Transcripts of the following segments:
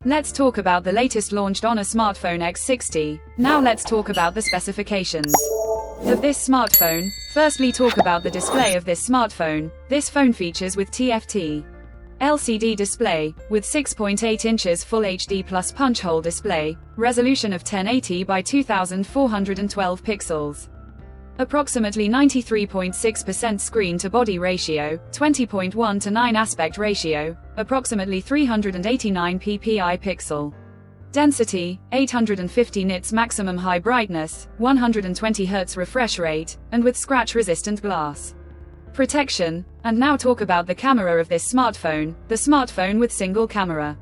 Let's talk about the latest launched Honor smartphone X60. Now let's talk about the specifications of this smartphone. Firstly, talk about the display of this smartphone. This phone features with TFT LCD display, with 6.8 inches Full HD plus punch hole display, resolution of 1080 by 2412 pixels. Approximately 93.6% screen-to-body ratio, 20.1 to 9 aspect ratio, approximately 389 ppi pixel. Density, 850 nits maximum high brightness, 120 Hz refresh rate, and with scratch-resistant glass protection. And now talk about the camera of this smartphone, the smartphone with single camera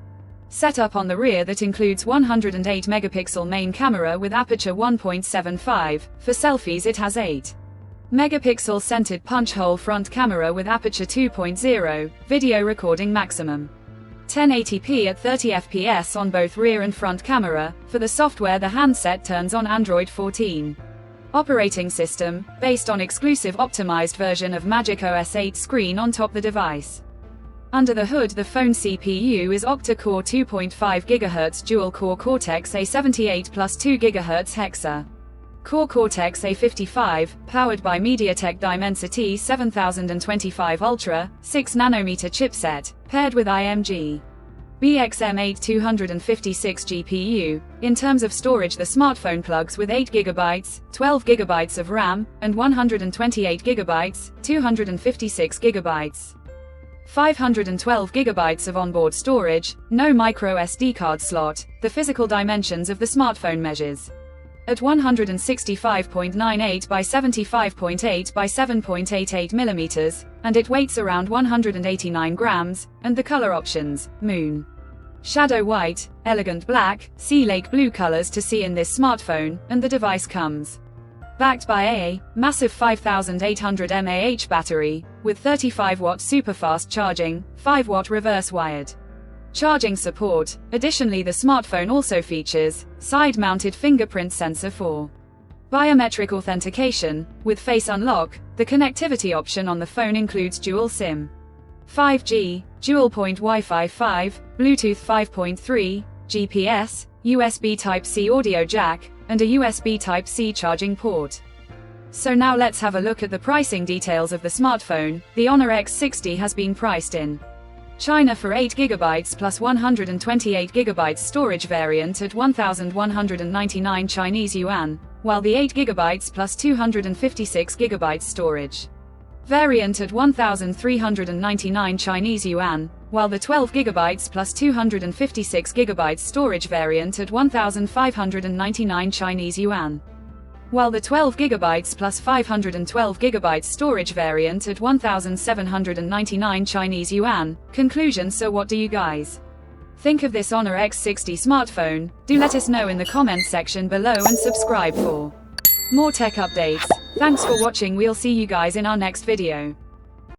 setup on the rear that includes 108 megapixel main camera with aperture 1.75, for selfies it has 8 megapixel centered punch hole front camera with aperture 2.0, video recording maximum 1080p at 30 fps on both rear and front camera. For the software, the handset turns on Android 14 operating system, based on exclusive optimized version of Magic OS 8 screen on top the device. Under the hood, the phone CPU is octa-core 2.5 GHz dual-core Cortex-A78 plus 2 GHz Hexa core Cortex-A55, powered by MediaTek Dimensity 7025 Ultra, 6nm chipset, paired with IMG BXM8 256 GPU. In terms of storage, the smartphone plugs with 8GB, 12GB of RAM, and 128GB, 256GB. 512GB of onboard storage, no micro SD card slot. The physical dimensions of the smartphone measures at 165.98 by 75.8 by 7.88 mm, and it weighs around 189 grams, and the color options, moon, shadow white, elegant black, sea lake blue colors to see in this smartphone, and the device comes backed by a massive 5800 mAh battery, with 35-watt superfast charging, 5-watt reverse wired charging support. Additionally, the smartphone also features side-mounted fingerprint sensor for biometric authentication, with face unlock. The connectivity option on the phone includes dual SIM, 5G, dual-point Wi-Fi 5, Bluetooth 5.3, GPS, USB Type-C audio jack, and a USB Type-C charging port. So now let's have a look at the pricing details of the smartphone. The Honor X60 has been priced in China for 8GB plus 128GB storage variant at 1,199 Chinese yuan, while the 8GB plus 256GB storage variant at 1,399 Chinese yuan, while the 12GB plus 256GB storage variant at 1,599 Chinese yuan, while the 12GB plus 512GB storage variant at 1,799 Chinese yuan. Conclusion: so what do you guys think of this Honor X60 smartphone? Do let us know in the comments section below and subscribe for more tech updates. Thanks for watching. We'll see you guys in our next video.